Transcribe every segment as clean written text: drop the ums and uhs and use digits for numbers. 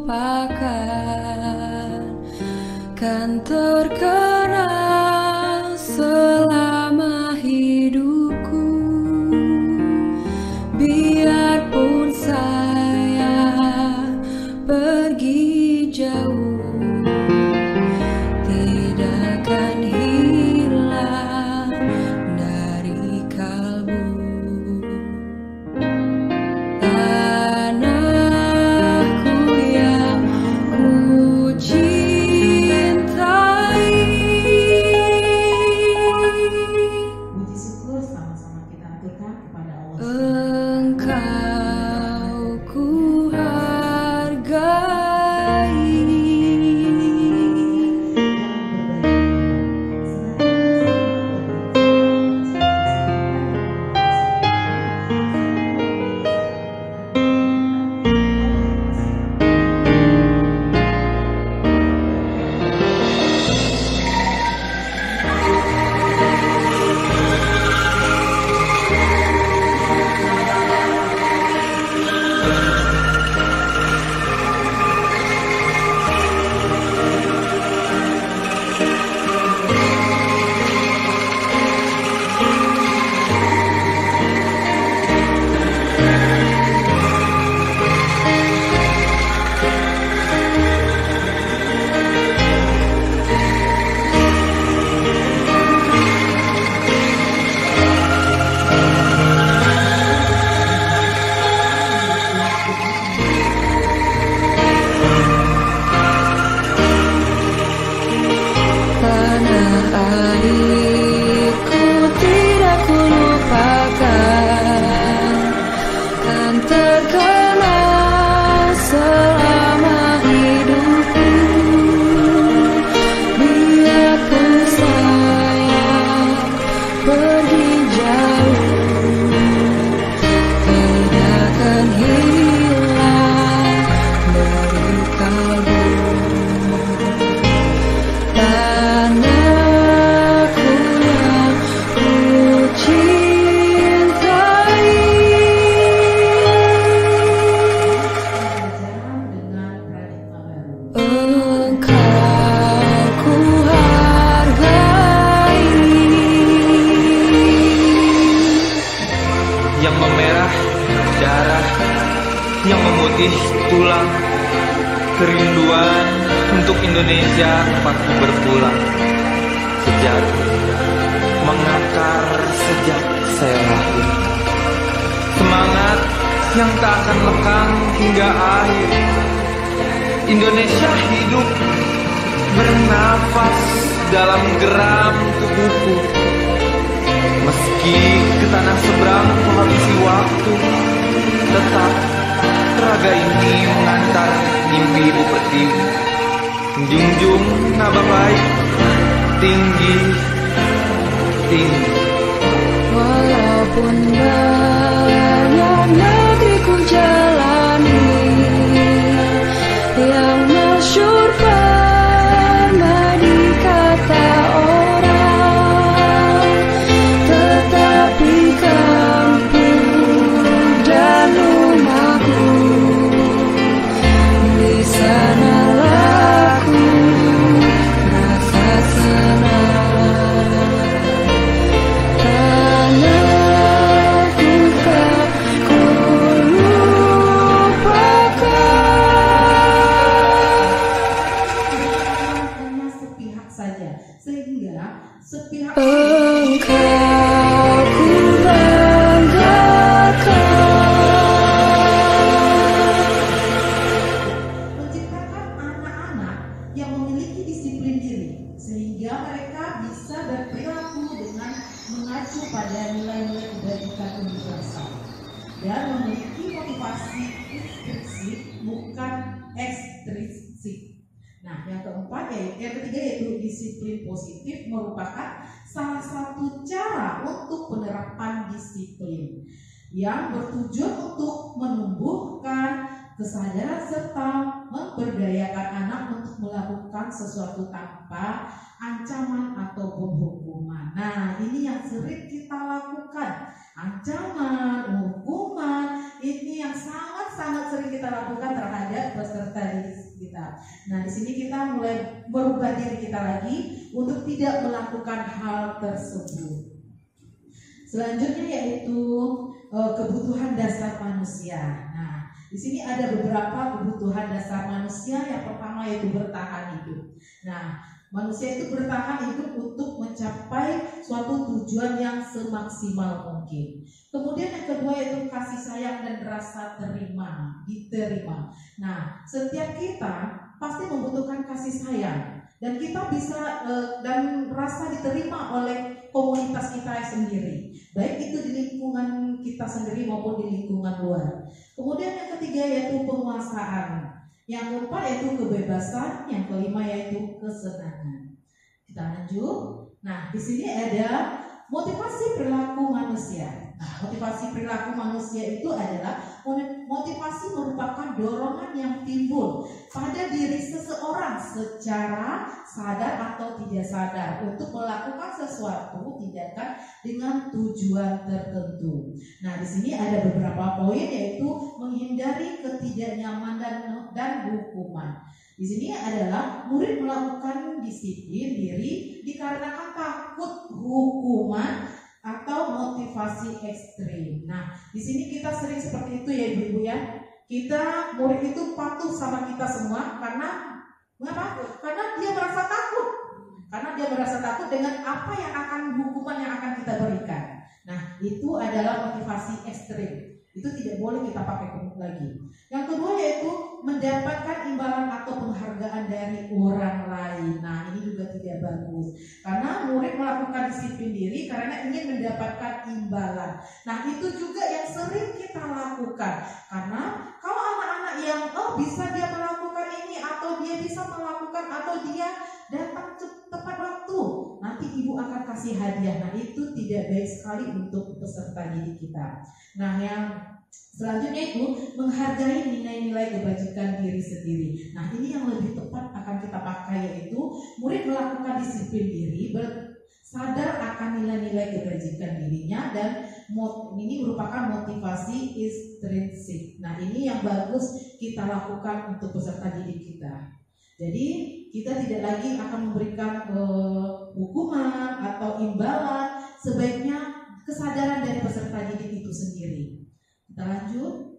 lupakan, kan terkenang selama hidupku. Biarpun saya pergi jauh, tidak akan hilang dari kalbu. Tanahku yang ku cintai. Puji syukur sama-sama kita aturkan kepada Allah. Engkau ku hargai. Airku tidak ku lupakan, kan terkenang selama hidupku. Biarpun saya pergi jauh, tidak akan hilang dari kalbu. Tanahku yang ku cintai. Dengan paradigma baru. Engkau ku hargai. Yang memerah darah, yang memutih tulang, kerinduan untuk Indonesia tempatku berpulang. Sejarah mengakar sejak saya lahir, semangat yang tak akan lekang hingga akhir. Indonesia hidup bernafas dalam geram tubuhku. Meski ke tanah seberang menghabisi waktu, tetap raga ini mengantar mimpi ibu pertiwi. Junjung nama baik, tinggi, tinggi. Walaupun banyak negeri ku jalani, yang masyhur pernah dikata orang, tetapi kampung dan rumahku, di sanalah ku rasa senang. Tanahku tak ku lupakan. Hanya sepihak saja, sehingga sepihak Engkau ku banggakan. menciptakan anak-anak yang memiliki disiplin diri, sehingga mereka bisa berperilaku dengan mengacu pada nilai-nilai kebajikan universal dan memiliki motivasi intrinsik bukan ekstrinsik. Nah, yang keempat yang ketiga yaitu disiplin positif merupakan salah satu cara untuk penerapan disiplin yang bertujuan untuk menumbuhkan kesadaran serta memberdayakan anak untuk melakukan sesuatu tanpa ancaman ataupun hukuman. Nah, ini yang sering kita lakukan, ancaman, hukuman ini yang sangat-sangat sering kita lakukan terhadap peserta didik kita. Nah, di sini kita mulai merubah diri kita lagi untuk tidak melakukan hal tersebut. Selanjutnya yaitu kebutuhan dasar manusia. Nah, di sini ada beberapa kebutuhan dasar manusia. Yang pertama yaitu bertahan hidup. Nah, manusia itu bertahan hidup untuk mencapai suatu tujuan yang semaksimal mungkin. Kemudian yang kedua yaitu kasih sayang dan rasa diterima. Nah, setiap kita pasti membutuhkan kasih sayang, dan kita bisa dan rasa diterima oleh komunitas kita sendiri, baik itu di lingkungan kita sendiri maupun di lingkungan luar. Kemudian yang ketiga yaitu penguasaan. Yang keempat yaitu kebebasan, yang kelima yaitu kesenangan. Kita lanjut. Nah, di sini ada motivasi perilaku manusia. Nah, motivasi perilaku manusia itu adalah motivasi merupakan dorongan yang timbul pada diri seseorang secara sadar atau tidak sadar untuk melakukan sesuatu tindakan dengan tujuan tertentu. Nah, di sini ada beberapa poin yaitu menghindari ketidaknyamanan dan hukuman. Di sini adalah murid melakukan disiplin diri dikarenakan takut hukuman atau motivasi ekstrim. Nah, di sini kita sering seperti itu ya ibu-ibu ya. Kita murid itu patuh sama kita semua karena mengapa? Karena dia merasa takut. Karena dia merasa takut dengan apa yang akan hukuman yang akan kita berikan. Nah, itu adalah motivasi ekstrim. Itu tidak boleh kita pakai lagi. Yang kedua yaitu mendapatkan imbalan atau penghargaan dari orang lain. Nah, ini juga tidak bagus. Karena murid melakukan disiplin diri karena ingin mendapatkan imbalan. Nah, itu juga yang sering kita lakukan. Karena kalau anak-anak yang bisa dia melakukan ini atau dia bisa melakukan atau dia datang tepat waktu, nanti ibu akan kasih hadiah. Nah, itu tidak baik sekali untuk peserta didik kita. Nah, yang selanjutnya itu menghargai nilai-nilai kebajikan diri sendiri. Nah, ini yang lebih tepat akan kita pakai yaitu murid melakukan disiplin diri, sadar akan nilai-nilai kebajikan dirinya, dan ini merupakan motivasi intrinsik. Nah, ini yang bagus kita lakukan untuk peserta didik kita. Jadi kita tidak lagi akan memberikan hukuman atau imbalan, sebaiknya kesadaran dari peserta didik itu sendiri. Kita lanjut.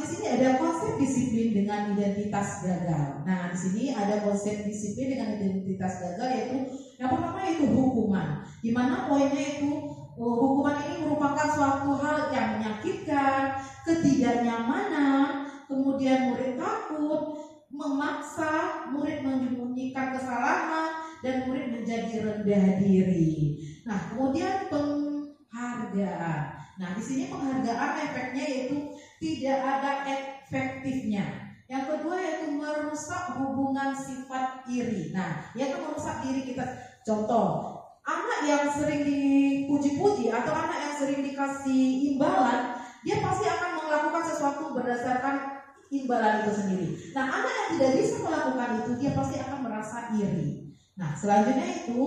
Di sini ada konsep disiplin dengan identitas gagal. Nah, di sini ada konsep disiplin dengan identitas gagal yaitu yang pertama yaitu hukuman. Di mana poinnya itu hukuman ini merupakan suatu hal yang menyakitkan, ketidaknyamanan, kemudian murid takut, memaksa, murid menyembunyikan kesalahan, dan murid menjadi rendah diri. Nah, kemudian penghargaan. Nah, di sini penghargaan efeknya yaitu tidak ada efektifnya. Yang kedua yaitu merusak hubungan sifat iri. Nah, yaitu merusak diri kita. Contoh, anak yang sering dipuji-puji atau anak yang sering dikasih imbalan, dia pasti akan melakukan sesuatu berdasarkan imbalan itu sendiri. Nah, anak yang tidak bisa melakukan itu, dia pasti akan merasa iri. Nah, selanjutnya itu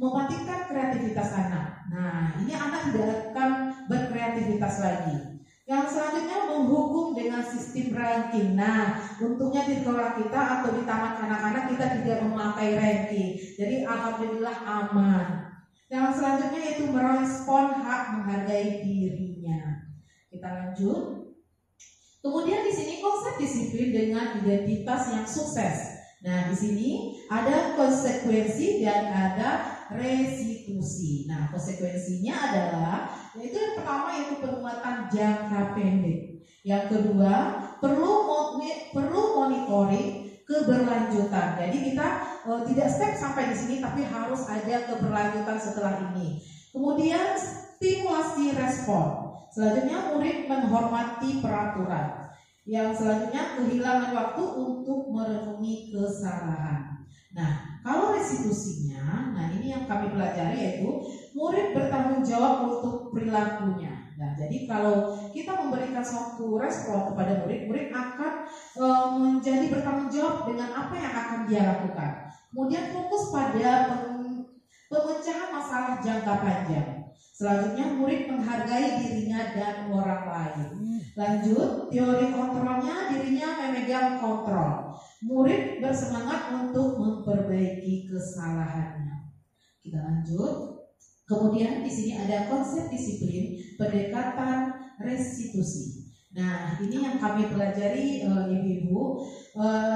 mematikan kreativitas anak. Nah, ini anak tidak akan berkreativitas lagi. Yang selanjutnya menghukum dengan sistem ranking. Nah, untungnya di sekolah kita atau di taman anak-anak kita tidak memakai ranking. Jadi alhamdulillah aman. Yang selanjutnya itu merespon hak menghargai dirinya. Kita lanjut. Kemudian di sini konsep disiplin dengan identitas yang sukses. Nah, di sini ada konsekuensi dan ada restitusi. Nah, konsekuensinya adalah yaitu yang pertama yaitu penguatan jangka pendek. Yang kedua perlu monitoring keberlanjutan. Jadi kita tidak step sampai di sini, tapi harus ada keberlanjutan setelah ini. Kemudian stimulasi respon. Selanjutnya murid menghormati peraturan. Yang selanjutnya kehilangan waktu untuk merenungi kesalahan. Nah, kalau restitusinya, nah ini yang kami pelajari yaitu murid bertanggung jawab untuk perilakunya. Nah, jadi kalau kita memberikan suatu respon kepada murid, murid akan menjadi bertanggung jawab dengan apa yang akan dia lakukan. Kemudian fokus pada pemecahan masalah jangka panjang. Selanjutnya, murid menghargai dirinya dan orang lain. Lanjut, teori kontrolnya, dirinya memegang kontrol. Murid bersemangat untuk memperbaiki kesalahannya. Kita lanjut. Kemudian di sini ada konsep disiplin, pendekatan restitusi. Nah, ini yang kami pelajari ibu-ibu,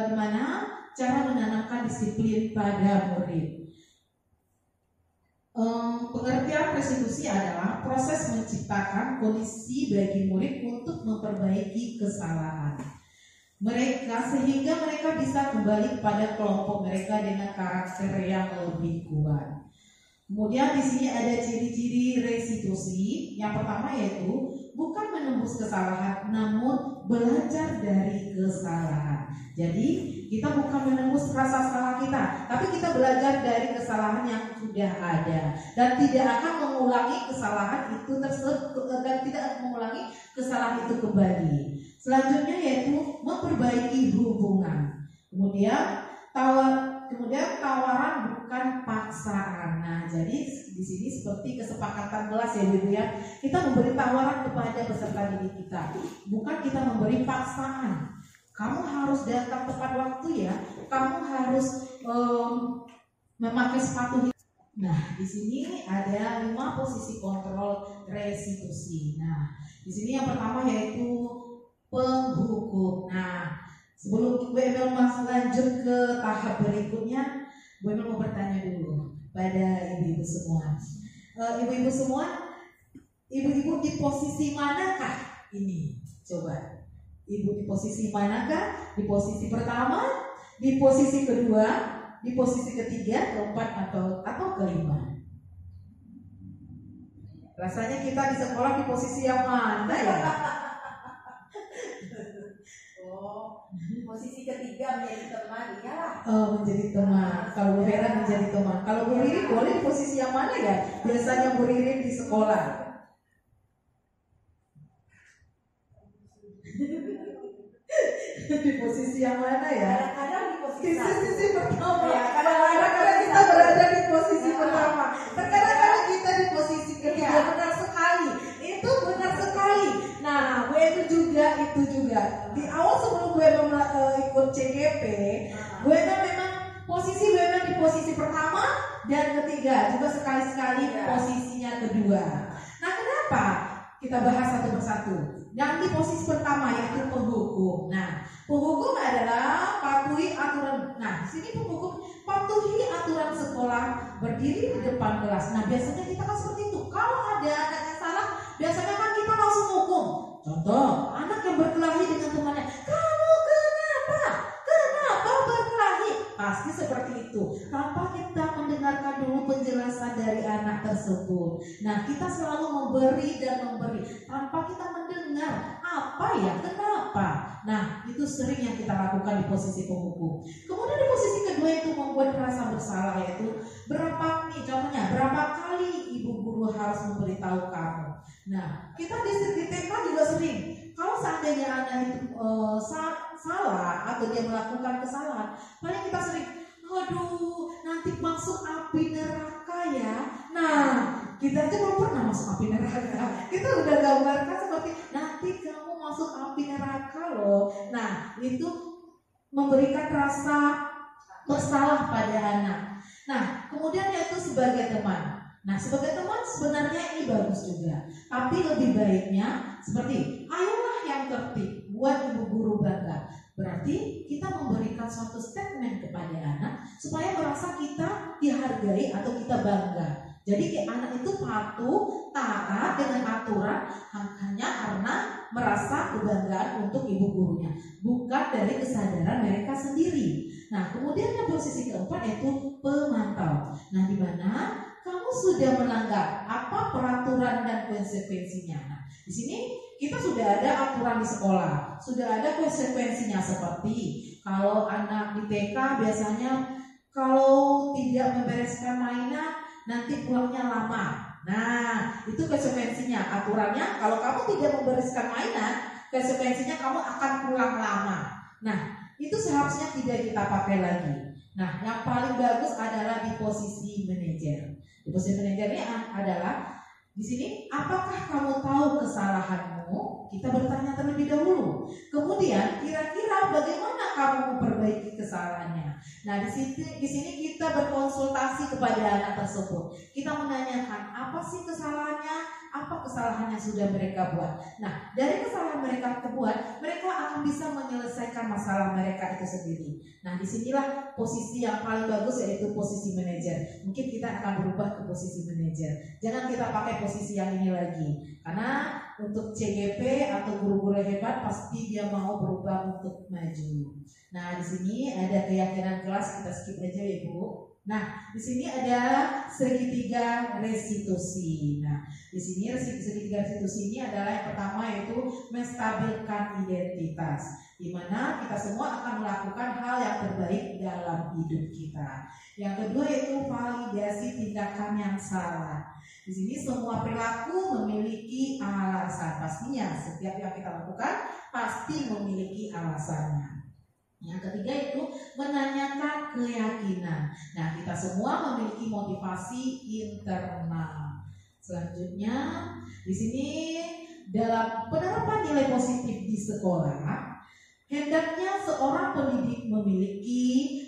di mana cara menanamkan disiplin pada murid. Pengertian restitusi adalah proses menciptakan kondisi bagi murid untuk memperbaiki kesalahan mereka sehingga mereka bisa kembali kepada kelompok mereka dengan karakter yang lebih kuat. Kemudian di sini ada ciri-ciri restitusi. Yang pertama yaitu bukan menembus kesalahan, namun belajar dari kesalahan. Jadi kita bukan menembus rasa salah kita, tapi kita belajar dari kesalahan yang sudah ada dan tidak akan mengulangi kesalahan itu dan tidak akan mengulangi kesalahan itu kembali. Selanjutnya yaitu memperbaiki hubungan. Kemudian tawaran bukan paksaan. Nah, jadi di sini seperti kesepakatan kelas ya Bu ya. Kita memberi tawaran kepada peserta didik kita, bukan kita memberi paksaan. Kamu harus datang tepat waktu ya. Kamu harus memakai sepatu. Nah, di sini ada 5 posisi kontrol restitusi. Nah, di sini yang pertama yaitu penghukum. Nah, sebelum Bu Emil lanjut ke tahap berikutnya, Bu Emil mau bertanya dulu pada ibu-ibu semua. Ibu-ibu semua, ibu-ibu di posisi manakah ini? Coba. Ibu di posisi manakah? Di posisi pertama, di posisi kedua, di posisi ketiga, keempat atau kelima? Rasanya kita di sekolah di posisi yang mana ya? Oh, posisi ketiga menjadi teman, iyalah. Oh, menjadi teman. Kalau Bu Vera menjadi teman. Kalau Bu Riri boleh di posisi yang mana ya? Biasanya Bu Riri di sekolah. Di posisi yang mana ya? Kadang-kadang di posisi Sisi pertama. Ya, Kadang-kadang kita berada di posisi pertama. Terkadang kita di posisi ketiga. Benar sekali. Itu benar sekali. Nah, gue itu juga. Di awal sebelum gue ikut CGP, gue memang di posisi pertama dan ketiga. Juga sekali-sekali posisinya kedua. Nah, kenapa? Kita bahas satu persatu. Yang di posisi pertama yaitu penghukum. Nah, penghukum adalah patuhi aturan. Nah, di sini penghukum patuhi aturan sekolah, berdiri di depan kelas. Nah, biasanya kita kan seperti itu. Kalau ada anak yang salah, biasanya kan kita langsung hukum. Contoh, anak yang berkelahi dengan temannya. Kamu kenapa berkelahi? Pasti seperti itu. Tanpa kita mendengarkan dulu penjelasan dari anak tersebut. Nah, kita selalu memberi tanpa kita mendengar apa ya, kenapa. Nah, itu sering yang kita lakukan di posisi penghukum. Kemudian di posisi kedua itu membuat rasa bersalah, yaitu berapa kali ibu guru harus memberitahu kamu. Nah, kita di TK juga sering. Kalau seandainya anak itu salah atau dia melakukan kesalahan, paling kita sering, aduh, nanti masuk api neraka ya. Nah, kita aja belum pernah masuk api neraka. Kita udah gambarkan seperti nanti kamu masuk api neraka loh. Nah, itu memberikan rasa bersalah pada anak. Nah, kemudian yaitu sebagai teman. Nah, sebagai teman sebenarnya ini bagus juga. Tapi lebih baiknya seperti, ayolah yang tertib, buat ibu guru bangga. Berarti kita memberikan suatu statement kepada anak supaya merasa kita dihargai atau kita bangga. Jadi anak itu patuh, taat dengan aturan hanya karena merasa kebanggaan untuk ibu gurunya, bukan dari kesadaran mereka sendiri. Nah, kemudian yang posisi keempat yaitu pemantau. Nah, di mana kamu sudah melanggar apa peraturan dan konsekuensinya. Nah, di sini kita sudah ada aturan di sekolah, sudah ada konsekuensinya seperti kalau anak di TK biasanya kalau tidak membereskan mainan nanti pulangnya lama. Nah, itu konsekuensinya. Aturannya kalau kamu tidak membereskan mainan, konsekuensinya kamu akan pulang lama. Nah, itu seharusnya tidak kita pakai lagi. Nah, yang paling bagus adalah di posisi manajer. Deposit manager ini adalah di sini, apakah kamu tahu kesalahanmu? Kita bertanya terlebih dahulu. Kemudian, kira-kira bagaimana kamu memperbaiki kesalahannya? Nah, di sini kita berkonsultasi kepada anak tersebut. Kita menanyakan apa sih kesalahannya, apa kesalahan yang sudah mereka buat. Nah, dari kesalahan mereka buat, mereka akan bisa menyelesaikan masalah mereka itu sendiri. Nah, disinilah posisi yang paling bagus, yaitu posisi manajer. Mungkin kita akan berubah ke posisi manajer. Jangan kita pakai posisi yang ini lagi, karena untuk CGP atau guru-guru hebat pasti dia mau berubah untuk maju. Nah, di sini ada keyakinan kelas, kita skip aja ya Bu. Nah, di sini ada segitiga restitusi. Nah, di sini segitiga restitusi ini adalah yang pertama, yaitu menstabilkan identitas, di mana kita semua akan melakukan hal yang terbaik dalam hidup kita. Yang kedua yaitu validasi tindakan yang salah. Di sini semua perilaku memiliki alasan. Pastinya setiap yang kita lakukan pasti memiliki alasannya. Yang ketiga itu menanyakan keyakinan. Nah, kita semua memiliki motivasi internal. Selanjutnya, di sini dalam penerapan nilai positif di sekolah, hendaknya seorang pendidik memiliki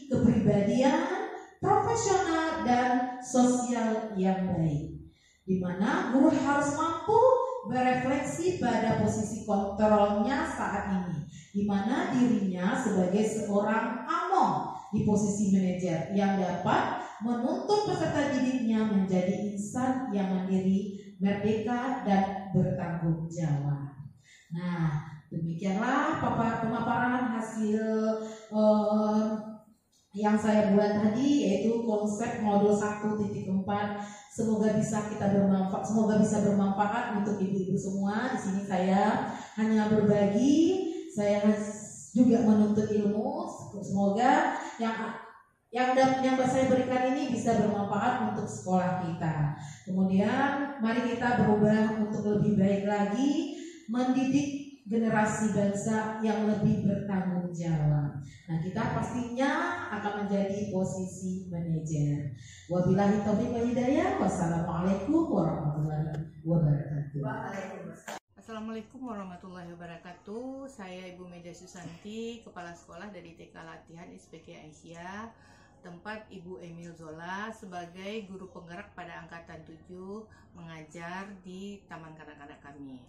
kepribadian profesional dan sosial yang baik, di mana guru harus mampu berefleksi pada posisi kontrolnya saat ini, di mana dirinya sebagai seorang among di posisi manajer yang dapat menuntun peserta didiknya menjadi insan yang mandiri, merdeka, dan bertanggung jawab. Nah, demikianlah pemaparan hasil yang saya buat tadi, yaitu konsep modul 1.4. Semoga bisa bermanfaat untuk ibu-ibu semua. Di sini saya hanya berbagi, saya juga menuntut ilmu. Semoga yang saya berikan ini bisa bermanfaat untuk sekolah kita. Kemudian mari kita berubah untuk lebih baik lagi, mendidik generasi bangsa yang lebih bertanggung jawab. Nah, kita pastinya akan menjadi posisi manajer. Wabillahi taufiq wal hidayah. Wassalamualaikum warahmatullahi wabarakatuh. Assalamualaikum warahmatullahi wabarakatuh. Saya Ibu Meida Susanti, Kepala Sekolah dari TK Latihan SPK Aisyah, tempat Ibu Emil Zola sebagai guru penggerak pada angkatan 7 mengajar di Taman Kanak-kanak kami.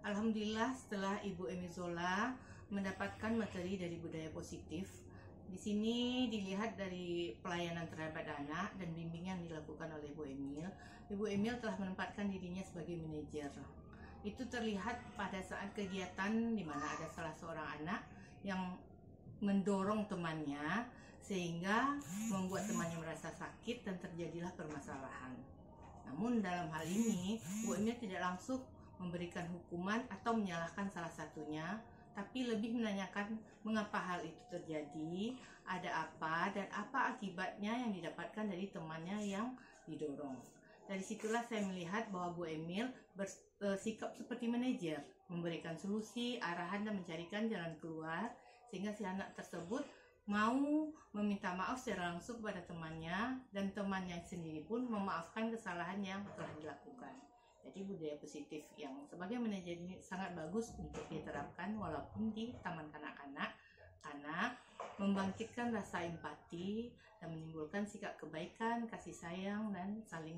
Alhamdulillah, setelah Ibu Emil Zola mendapatkan materi dari budaya positif, di sini dilihat dari pelayanan terhadap anak dan bimbingan yang dilakukan oleh Ibu Emil. Ibu Emil telah menempatkan dirinya sebagai manajer. Itu terlihat pada saat kegiatan di mana ada salah seorang anak yang mendorong temannya sehingga membuat temannya merasa sakit dan terjadilah permasalahan. Namun dalam hal ini, Bu Emil tidak langsung memberikan hukuman atau menyalahkan salah satunya, tapi lebih menanyakan mengapa hal itu terjadi, ada apa, dan apa akibatnya yang didapatkan dari temannya yang didorong. Dari situlah saya melihat bahwa Bu Emil bersikap seperti manajer, memberikan solusi, arahan, dan mencarikan jalan keluar, sehingga si anak tersebut mau meminta maaf secara langsung kepada temannya, dan temannya sendiri pun memaafkan kesalahan yang telah dilakukan. Jadi budaya positif yang sebagai manajer ini sangat bagus untuk diterapkan walaupun di taman kanak-kanak, karena membangkitkan rasa empati dan menimbulkan sikap kebaikan, kasih sayang, dan saling